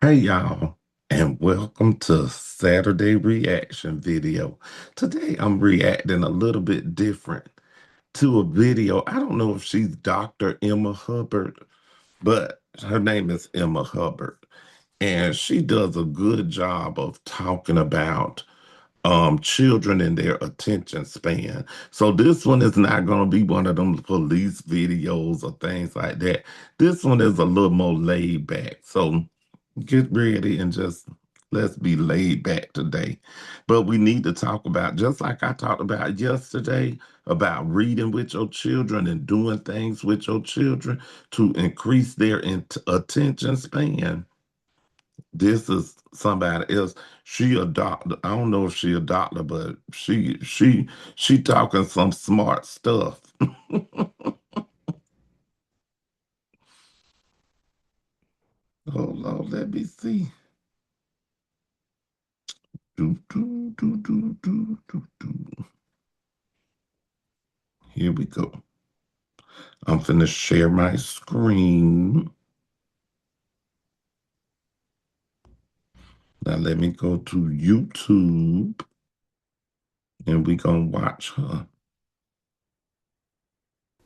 Hey y'all, and welcome to Saturday Reaction Video. Today I'm reacting a little bit different to a video. I don't know if she's Dr. Emma Hubbard, but her name is Emma Hubbard. And she does a good job of talking about children and their attention span. So this one is not going to be one of them police videos or things like that. This one is a little more laid back. So get ready and just let's be laid back today. But we need to talk about, just like I talked about yesterday, about reading with your children and doing things with your children to increase their attention span. This is somebody else. She a doctor. I don't know if she a doctor, but she talking some smart stuff. Hold on, let me see. Do, do, do, do, do, do, do. Here we go. I'm finna share my screen. Now let me go to YouTube and we gonna watch her.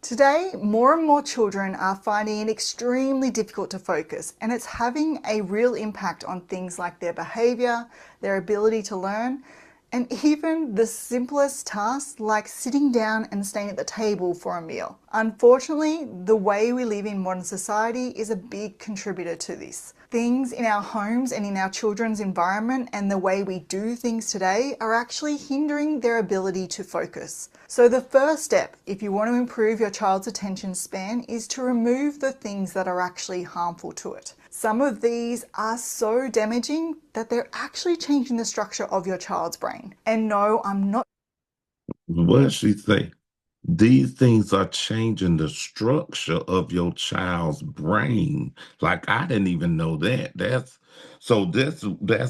Today, more and more children are finding it extremely difficult to focus, and it's having a real impact on things like their behaviour, their ability to learn, and even the simplest tasks like sitting down and staying at the table for a meal. Unfortunately, the way we live in modern society is a big contributor to this. Things in our homes and in our children's environment and the way we do things today are actually hindering their ability to focus. So the first step, if you want to improve your child's attention span, is to remove the things that are actually harmful to it. Some of these are so damaging that they're actually changing the structure of your child's brain. And no, I'm not. What did she say? These things are changing the structure of your child's brain. Like I didn't even know that. That's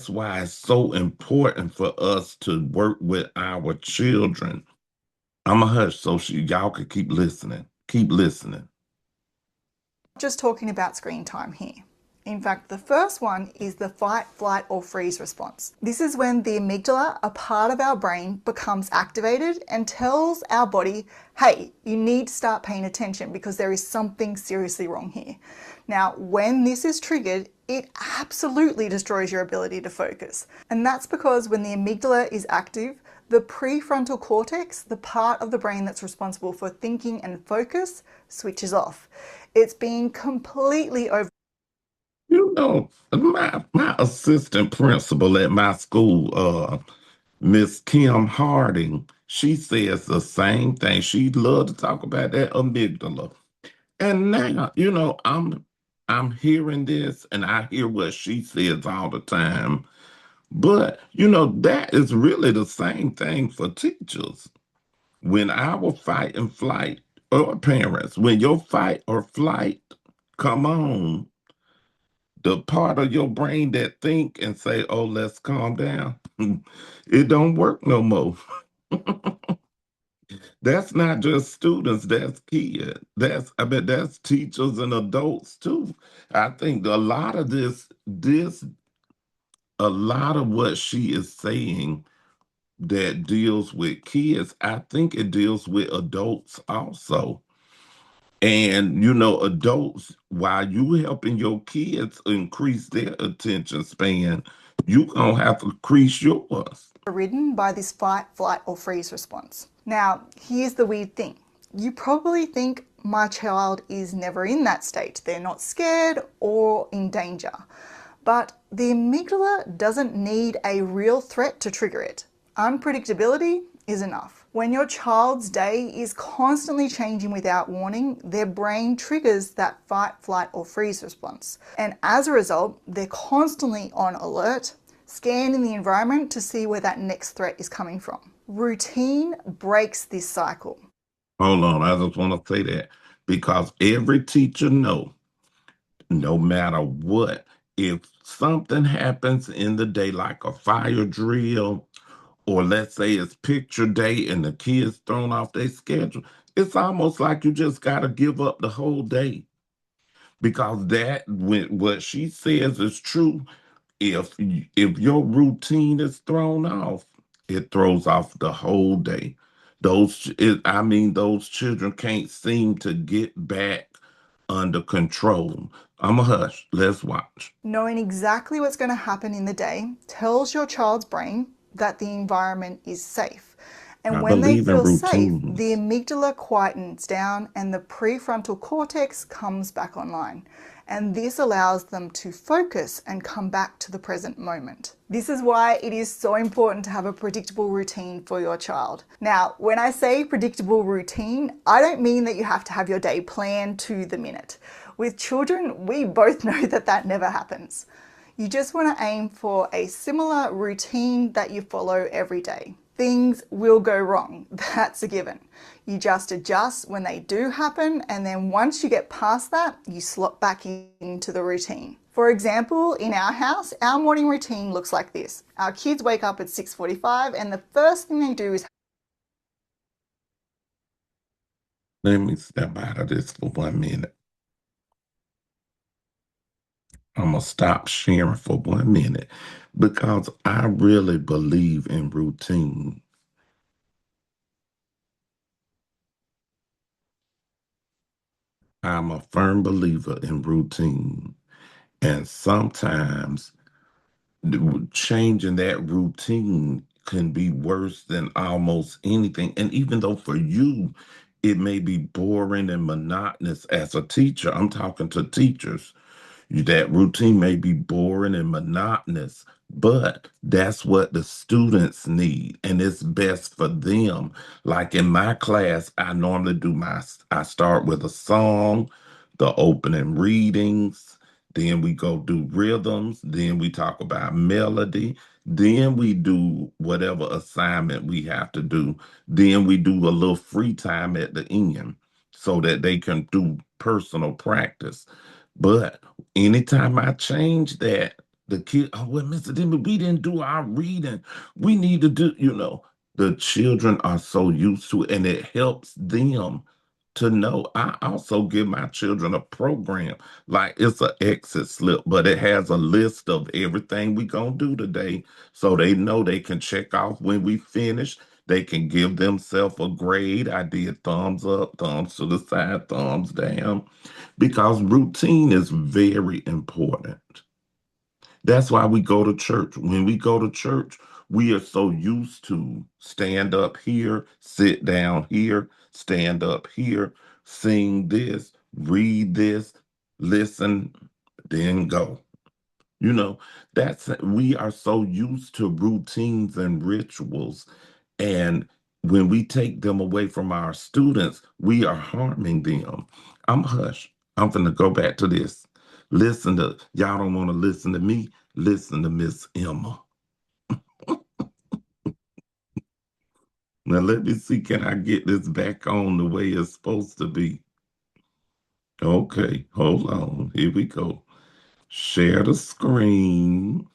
why it's so important for us to work with our children. I'm a hush so y'all can keep listening. Keep listening. Just talking about screen time here. In fact, the first one is the fight, flight, or freeze response. This is when the amygdala, a part of our brain, becomes activated and tells our body, hey, you need to start paying attention because there is something seriously wrong here. Now, when this is triggered, it absolutely destroys your ability to focus. And that's because when the amygdala is active, the prefrontal cortex, the part of the brain that's responsible for thinking and focus, switches off. It's being completely over. You know, my assistant principal at my school, Miss Kim Harding, she says the same thing. She loved to talk about that amygdala. And now, I'm hearing this and I hear what she says all the time. But that is really the same thing for teachers. When our fight and flight, or parents, when your fight or flight come on, the part of your brain that think and say, oh, let's calm down, it don't work no more. That's not just students, that's kids. That's teachers and adults too. I think a lot of what she is saying that deals with kids, I think it deals with adults also. And adults, while you helping your kids increase their attention span, you gonna have to increase yours. Ridden by this fight, flight, or freeze response. Now, here's the weird thing. You probably think my child is never in that state. They're not scared or in danger. But the amygdala doesn't need a real threat to trigger it. Unpredictability is enough. When your child's day is constantly changing without warning, their brain triggers that fight, flight, or freeze response. And as a result, they're constantly on alert, scanning the environment to see where that next threat is coming from. Routine breaks this cycle. Hold on, I just want to say that because every teacher know, no matter what, if something happens in the day, like a fire drill, or let's say it's picture day and the kids thrown off their schedule, it's almost like you just got to give up the whole day. because that when what she says is true. If your routine is thrown off, it throws off the whole day. I mean, those children can't seem to get back under control. I'm a hush. Let's watch. Knowing exactly what's going to happen in the day tells your child's brain that the environment is safe. And I when they believe in feel safe, the routines. amygdala quietens down and the prefrontal cortex comes back online. And this allows them to focus and come back to the present moment. This is why it is so important to have a predictable routine for your child. Now, when I say predictable routine, I don't mean that you have to have your day planned to the minute. With children, we both know that that never happens. You just want to aim for a similar routine that you follow every day. Things will go wrong, that's a given. You just adjust when they do happen, and then once you get past that, you slot back into the routine. For example, in our house, our morning routine looks like this. Our kids wake up at 6:45 and the first thing they do is Let me step out of this for 1 minute. I'm going to stop sharing for 1 minute because I really believe in routine. I'm a firm believer in routine. And sometimes changing that routine can be worse than almost anything. And even though for you, it may be boring and monotonous as a teacher, I'm talking to teachers. That routine may be boring and monotonous, but that's what the students need, and it's best for them. Like in my class, I normally I start with a song, the opening readings, then we go do rhythms, then we talk about melody, then we do whatever assignment we have to do, then we do a little free time at the end so that they can do personal practice. But anytime I change that, the kid, oh, well, Mr. Demby, we didn't do our reading. We need to do, the children are so used to it, and it helps them to know. I also give my children a program, like it's an exit slip, but it has a list of everything we gonna do today, so they know they can check off when we finish. They can give themselves a grade. I did thumbs up, thumbs to the side, thumbs down, because routine is very important. That's why we go to church. When we go to church, we are so used to stand up here, sit down here, stand up here, sing this, read this, listen, then go. You know, we are so used to routines and rituals. And when we take them away from our students, we are harming them. I'm hush. I'm going to go back to this. Y'all don't want to listen to me. Listen to Miss Emma. Now let me see, can I get this back on the way it's supposed to be? Okay, hold on. Here we go. Share the screen.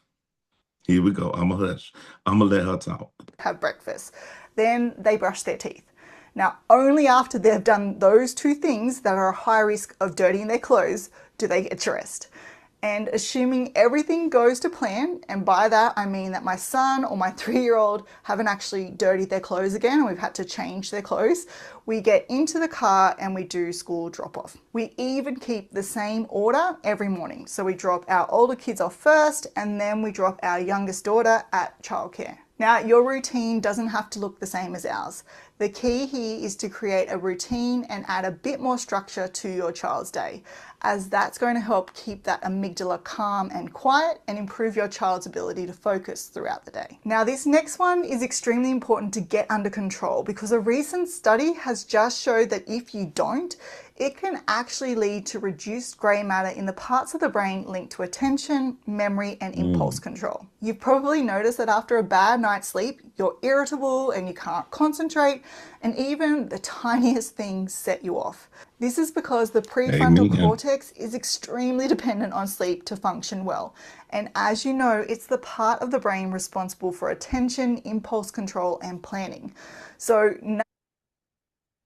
Here we go. I'm a hush. I'm going to let her talk. have breakfast. Then they brush their teeth. Now, only after they've done those two things that are a high risk of dirtying their clothes do they get dressed. And assuming everything goes to plan, and by that I mean that my son or my 3-year-old haven't actually dirtied their clothes again and we've had to change their clothes, we get into the car and we do school drop off. We even keep the same order every morning. So we drop our older kids off first and then we drop our youngest daughter at childcare. Now, your routine doesn't have to look the same as ours. The key here is to create a routine and add a bit more structure to your child's day, as that's going to help keep that amygdala calm and quiet and improve your child's ability to focus throughout the day. Now, this next one is extremely important to get under control because a recent study has just showed that if you don't, it can actually lead to reduced grey matter in the parts of the brain linked to attention, memory, and impulse Mm. control. You've probably noticed that after a bad night's sleep, you're irritable and you can't concentrate, and even the tiniest things set you off. This is because the prefrontal Amen. cortex is extremely dependent on sleep to function well. And as you know, it's the part of the brain responsible for attention, impulse control, and planning. So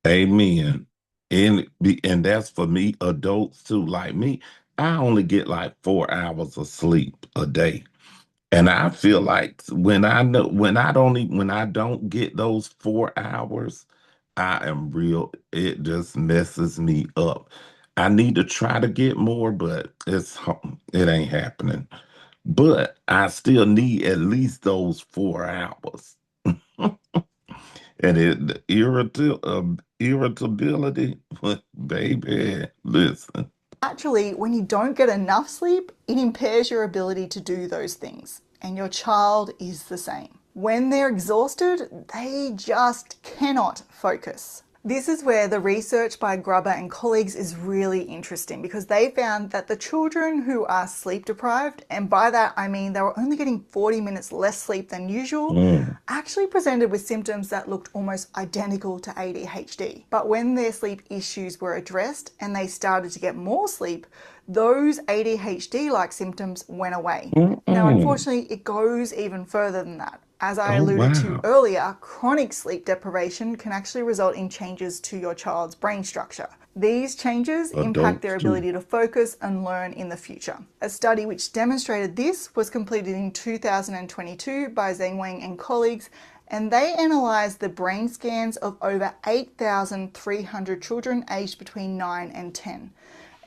Amen. And that's for me, adults too. Like me, I only get like 4 hours of sleep a day. And I feel like when I don't get those 4 hours, I am real, it just messes me up. I need to try to get more, but it ain't happening. But I still need at least those 4 hours. And irritability, baby, listen. Actually, when you don't get enough sleep, it impairs your ability to do those things. And your child is the same. When they're exhausted, they just cannot focus. This is where the research by Grubber and colleagues is really interesting because they found that the children who are sleep deprived, and by that I mean they were only getting 40 minutes less sleep than usual, Mm, actually presented with symptoms that looked almost identical to ADHD. But when their sleep issues were addressed and they started to get more sleep, those ADHD-like symptoms went away. Now, mm-mm. unfortunately, it goes even further than that. As I Oh, alluded to wow. earlier, chronic sleep deprivation can actually result in changes to your child's brain structure. These changes impact their Adults too. ability to focus and learn in the future. A study which demonstrated this was completed in 2022 by Zheng Wang and colleagues, and they analysed the brain scans of over 8,300 children aged between 9 and 10,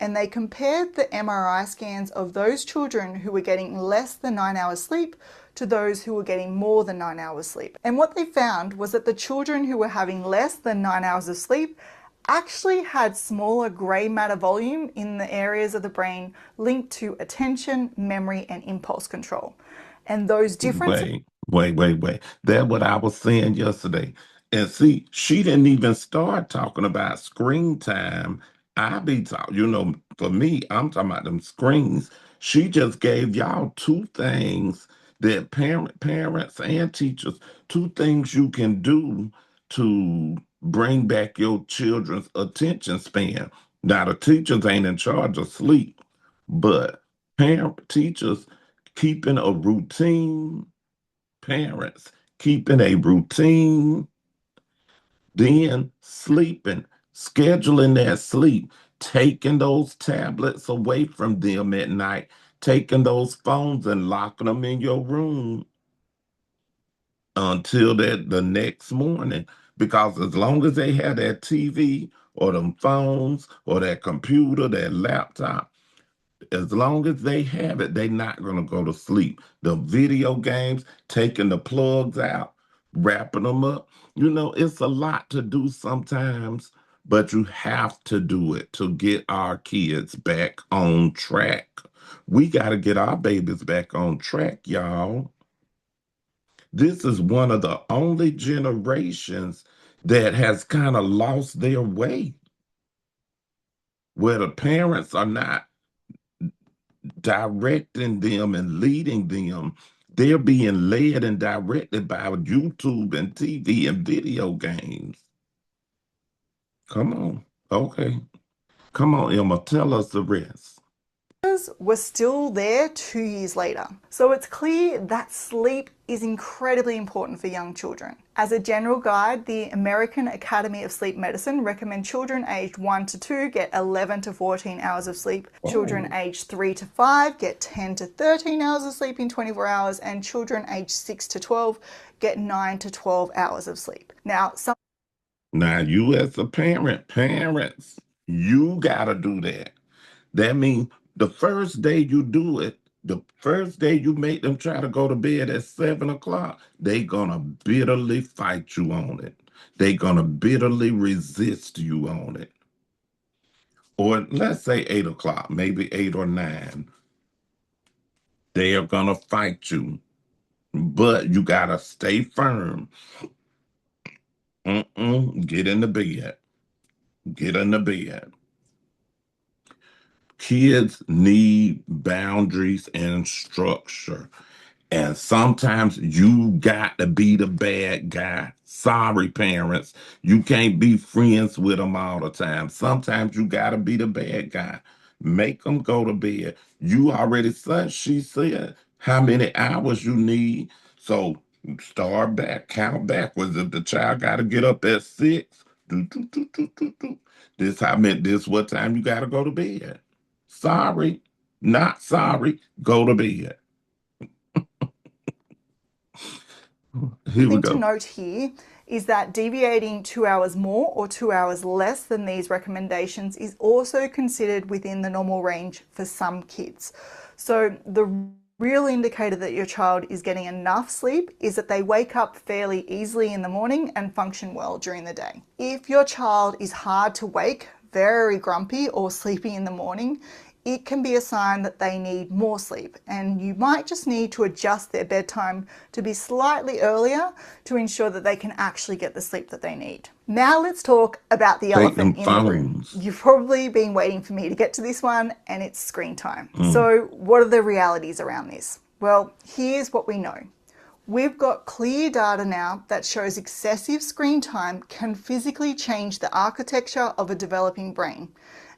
and they compared the MRI scans of those children who were getting less than 9 hours sleep to those who were getting more than 9 hours sleep. And what they found was that the children who were having less than 9 hours of sleep actually had smaller grey matter volume in the areas of the brain linked to attention, memory, and impulse control. And those differences Wait. That's what I was saying yesterday. And see, she didn't even start talking about screen time. I be talking, for me, I'm talking about them screens. She just gave y'all two things that parents and teachers, two things you can do to bring back your children's attention span. Now, the teachers ain't in charge of sleep, but teachers keeping a routine, parents keeping a routine, then sleeping, scheduling that sleep, taking those tablets away from them at night, taking those phones and locking them in your room until the next morning. Because as long as they have that TV or them phones or that computer, that laptop, as long as they have it, they're not going to go to sleep. The video games, taking the plugs out, wrapping them up. It's a lot to do sometimes, but you have to do it to get our kids back on track. We got to get our babies back on track, y'all. This is one of the only generations that has kind of lost their way, where the parents are not directing them and leading them. They're being led and directed by YouTube and TV and video games. Come on. Okay. Come on, Emma. Tell us the rest. were still there 2 years later. So it's clear that sleep is incredibly important for young children. As a general guide, the American Academy of Sleep Medicine recommend children aged 1 to 2 get 11 to 14 hours of sleep, children Oh, aged 3 to 5 get 10 to 13 hours of sleep in 24 hours, and children aged 6 to 12 get 9 to 12 hours of sleep. Now, some now you as a parents, you gotta do that. That means the first day you do it, the first day you make them try to go to bed at 7 o'clock, they gonna bitterly fight you on it. They gonna bitterly resist you on it. Or let's say 8 o'clock, maybe 8 or 9. They are gonna fight you, but you gotta stay firm. Get in the bed. Get in the bed. Kids need boundaries and structure. And sometimes you got to be the bad guy. Sorry, parents. You can't be friends with them all the time. Sometimes you got to be the bad guy. Make them go to bed. You already said, she said, how many hours you need. So start back, count backwards. If the child got to get up at 6, do, do, do, do, do, do. This I meant this what time you gotta go to bed. Sorry, not sorry. Go to bed. Here we Thing to go. note here is that deviating 2 hours more or 2 hours less than these recommendations is also considered within the normal range for some kids. So the real indicator that your child is getting enough sleep is that they wake up fairly easily in the morning and function well during the day. If your child is hard to wake, very grumpy, or sleepy in the morning, it can be a sign that they need more sleep, and you might just need to adjust their bedtime to be slightly earlier to ensure that they can actually get the sleep that they need. Now let's talk about the Take elephant them in the room. phones. You've probably been waiting for me to get to this one, and it's screen time. Mm. So what are the realities around this? Well, here's what we know. We've got clear data now that shows excessive screen time can physically change the architecture of a developing brain,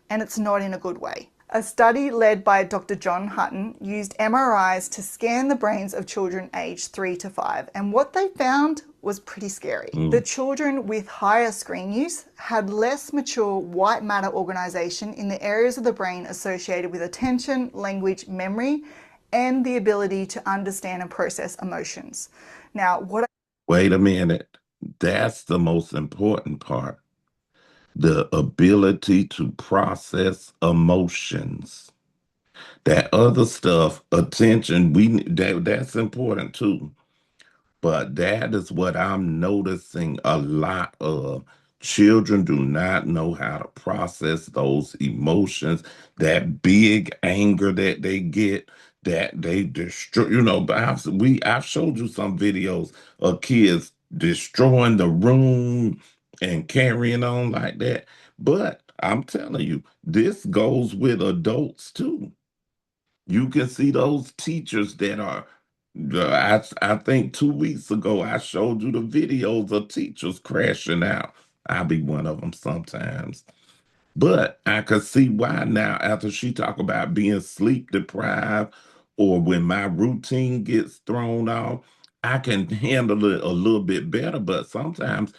and it's not in a good way. A study led by Dr. John Hutton used MRIs to scan the brains of children aged 3 to 5, and what they found was pretty scary. The Mm. children with higher screen use had less mature white matter organization in the areas of the brain associated with attention, language, memory, and the ability to understand and process emotions. Now, what Wait a minute. That's the most important part. The ability to process emotions. That other stuff, attention, that's important too. But that is what I'm noticing a lot of. Children do not know how to process those emotions, that big anger that they get, that they destroy. But I've showed you some videos of kids destroying the room and carrying on like that. But I'm telling you, this goes with adults too. You can see those teachers that are, I think 2 weeks ago, I showed you the videos of teachers crashing out. I'll be one of them sometimes. But I could see why now after she talk about being sleep deprived or when my routine gets thrown off, I can handle it a little bit better. But sometimes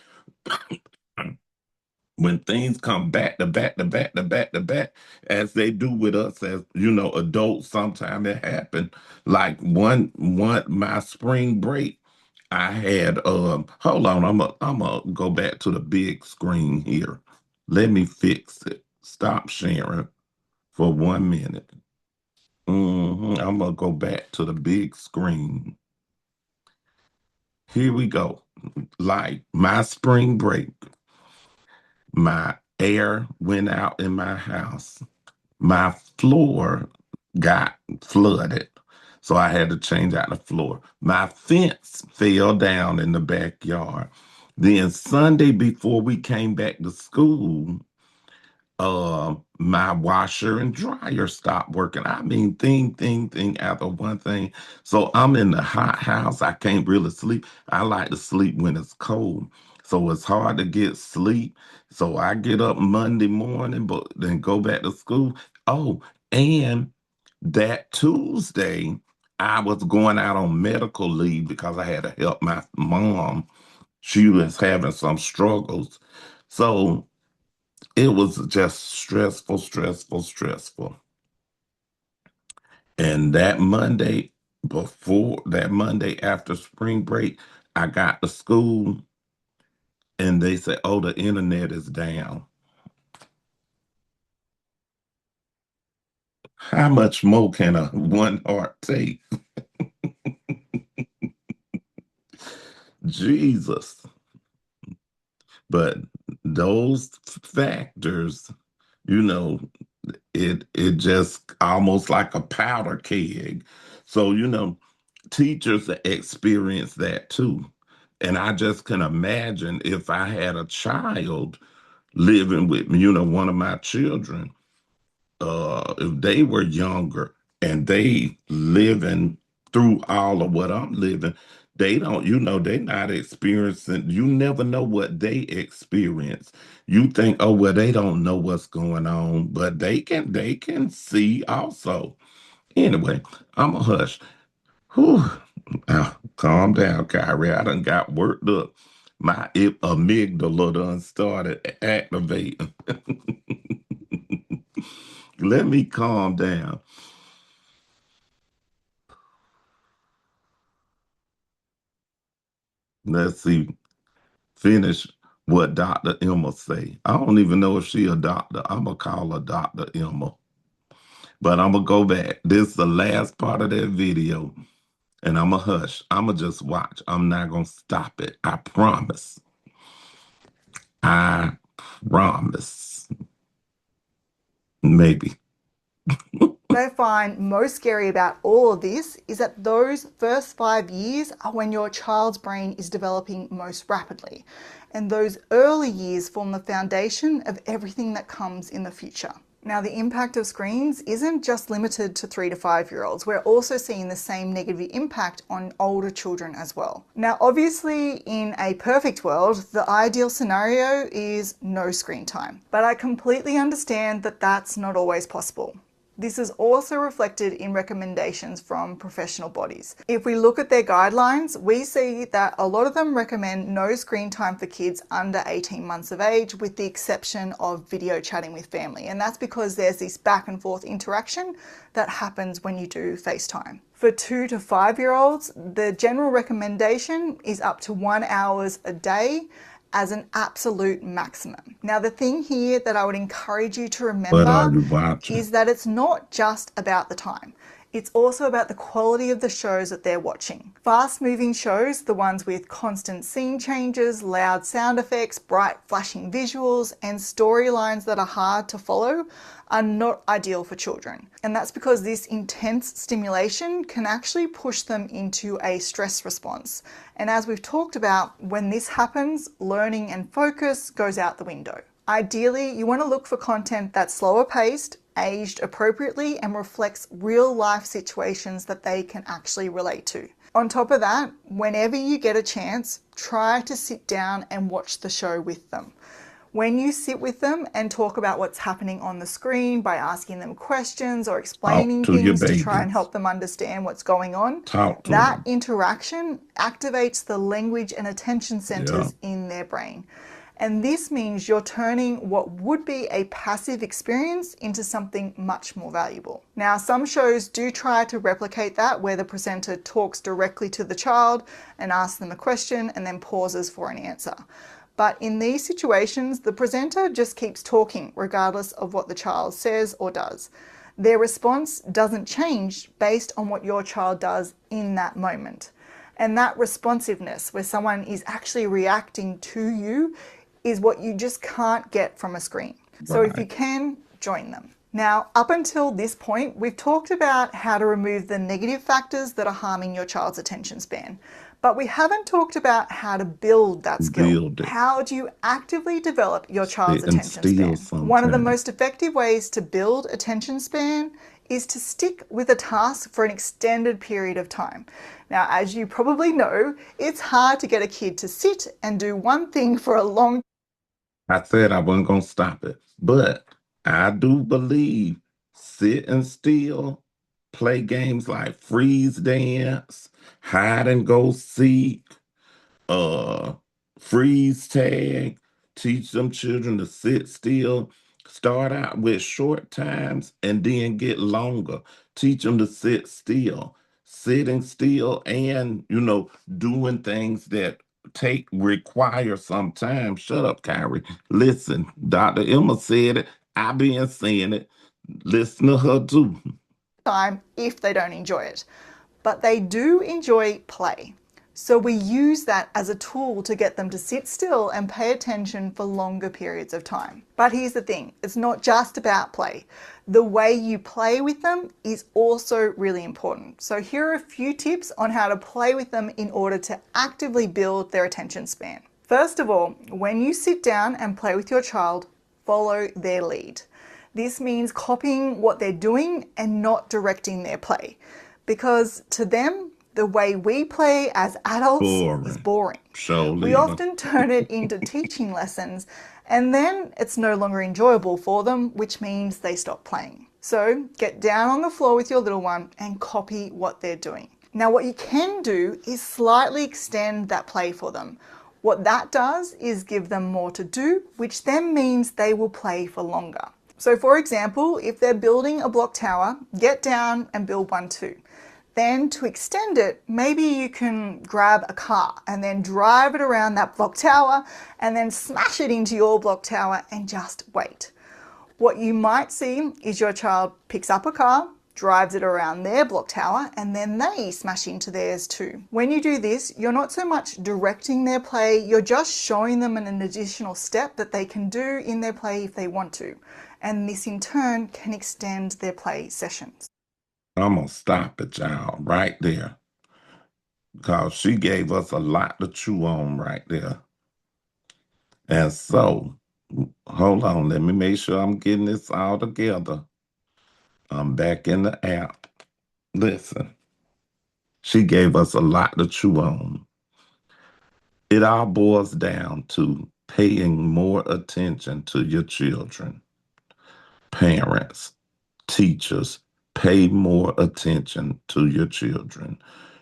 when things come back to back to back to back to back, as they do with us as adults, sometimes it happened. Like one my spring break, I had hold on, I'm a go back to the big screen here. Let me fix it. Stop sharing for 1 minute. I'm gonna go back to the big screen. Here we go. Like my spring break, my air went out in my house. My floor got flooded. So I had to change out the floor. My fence fell down in the backyard. Then Sunday before we came back to school, my washer and dryer stopped working. I mean, thing after one thing. So I'm in the hot house. I can't really sleep. I like to sleep when it's cold. So it's hard to get sleep. So I get up Monday morning, but then go back to school. Oh, and that Tuesday, I was going out on medical leave because I had to help my mom. She was having some struggles. So it was just stressful, stressful, stressful. And that Monday after spring break, I got to school and they said, oh, the internet is down. How much more can a one heart take? Jesus. But those factors, you know, it just almost like a powder keg. So, teachers experience that too. And I just can imagine if I had a child living with me, one of my children, if they were younger and they living through all of what I'm living, they don't, they're not experiencing, you never know what they experience. You think, oh, well, they don't know what's going on, but they can see also. Anyway, I'm a hush. Whew. Now, calm down, Kyrie. I done got worked up. My amygdala done started activating. Let me calm down. Let's see. Finish what Dr. Emma say. I don't even know if she a doctor. I'm gonna call her Dr. Emma. But I'm gonna go back. This is the last part of that video. And I'm gonna hush. I'm gonna just watch. I'm not gonna stop it. I promise. I promise. Maybe. What I find most scary about all of this is that those first 5 years are when your child's brain is developing most rapidly. And those early years form the foundation of everything that comes in the future. Now, the impact of screens isn't just limited to 3 to 5 year olds. We're also seeing the same negative impact on older children as well. Now, obviously, in a perfect world, the ideal scenario is no screen time. But I completely understand that that's not always possible. This is also reflected in recommendations from professional bodies. If we look at their guidelines, we see that a lot of them recommend no screen time for kids under 18 months of age, with the exception of video chatting with family. And that's because there's this back and forth interaction that happens when you do FaceTime. For 2 to 5 year olds, the general recommendation is up to 1 hour a day as an absolute maximum. Now, the thing here that I would encourage you to What are remember you watching? is that it's not just about the time. It's also about the quality of the shows that they're watching. Fast-moving shows, the ones with constant scene changes, loud sound effects, bright flashing visuals, and storylines that are hard to follow, are not ideal for children. And that's because this intense stimulation can actually push them into a stress response. And as we've talked about, when this happens, learning and focus goes out the window. Ideally, you want to look for content that's slower paced, aged appropriately, and reflects real life situations that they can actually relate to. On top of that, whenever you get a chance, try to sit down and watch the show with them. When you sit with them and talk about what's happening on the screen by asking them questions or Talk explaining to your things to try and babies. help them understand what's going on, Talk to that them. interaction activates the language and attention Yeah. centers in their brain. And this means you're turning what would be a passive experience into something much more valuable. Now, some shows do try to replicate that, where the presenter talks directly to the child and asks them a question and then pauses for an answer. But in these situations, the presenter just keeps talking regardless of what the child says or does. Their response doesn't change based on what your child does in that moment. And that responsiveness, where someone is actually reacting to you, is what you just can't get from a screen. So if you Right. can, join them. Now, up until this point, we've talked about how to remove the negative factors that are harming your child's attention span. But we haven't talked about how to build that skill. Build it. How do you actively develop your child's Sit and attention still span? One of the sometime. most effective ways to build attention span is to stick with a task for an extended period of time. Now, as you probably know, it's hard to get a kid to sit and do one thing for a long I said I wasn't gonna stop it. But I do believe sitting still, play games like freeze dance, hide and go seek, uh freeze tag, teach them children to sit still. Start out with short times and then get longer. Teach them to sit still. Sitting still and doing things that take require some time. Shut up, Kyrie. Listen, Dr. Emma said it. I been saying it. Listen to her too. time if they don't enjoy it. But they do enjoy play. So we use that as a tool to get them to sit still and pay attention for longer periods of time. But here's the thing, it's not just about play. The way you play with them is also really important. So here are a few tips on how to play with them in order to actively build their attention span. First of all, when you sit down and play with your child, follow their lead. This means copying what they're doing and not directing their play. Because to them, the way we play as adults is Boring. boring. Show We leader. often turn it into teaching lessons, and then it's no longer enjoyable for them, which means they stop playing. So get down on the floor with your little one and copy what they're doing. Now, what you can do is slightly extend that play for them. What that does is give them more to do, which then means they will play for longer. So for example, if they're building a block tower, get down and build one too. Then to extend it, maybe you can grab a car and then drive it around that block tower and then smash it into your block tower and just wait. What you might see is your child picks up a car, drives it around their block tower, and then they smash into theirs too. When you do this, you're not so much directing their play, you're just showing them an additional step that they can do in their play if they want to. And this in turn can extend their play sessions. I'm going to stop it, y'all, right there. Because she gave us a lot to chew on right there. And so, hold on, let me make sure I'm getting this all together. I'm back in the app. Listen, she gave us a lot to chew on. It all boils down to paying more attention to your children. Parents, teachers, pay more attention to your children.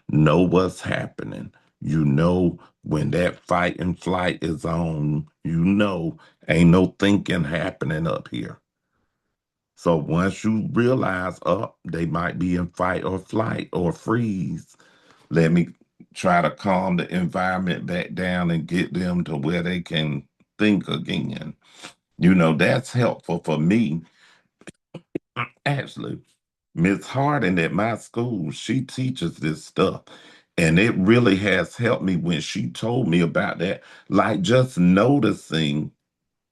Know what's happening. You know when that fight and flight is on, you know ain't no thinking happening up here. So once you realize, oh, they might be in fight or flight or freeze, let me try to calm the environment back down and get them to where they can think again. You know, that's helpful for me. Actually, Miss Harding at my school, she teaches this stuff. And it really has helped me when she told me about that. Like just noticing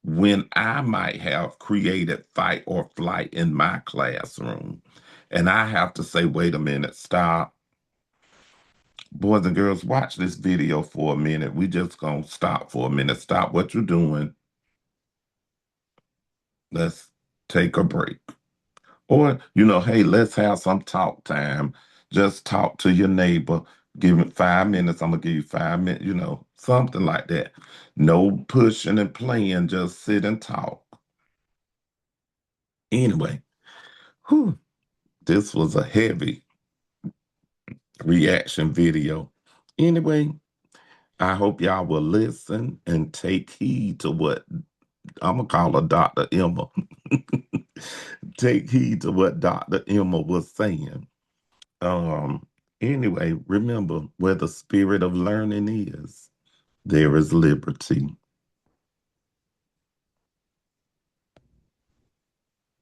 when I might have created fight or flight in my classroom. And I have to say, wait a minute, stop. Boys and girls, watch this video for a minute. We just gonna stop for a minute. Stop what you're doing. Let's take a break. Or, hey, let's have some talk time. Just talk to your neighbor. Give it 5 minutes. I'm gonna give you 5 minutes, something like that. No pushing and playing, just sit and talk. Anyway, whew, this was a heavy reaction video. Anyway, I hope y'all will listen and take heed to what I'm gonna call her Dr. Emma. Take heed to what Dr. Emma was saying. Um, anyway, remember where the spirit of learning is, there is liberty.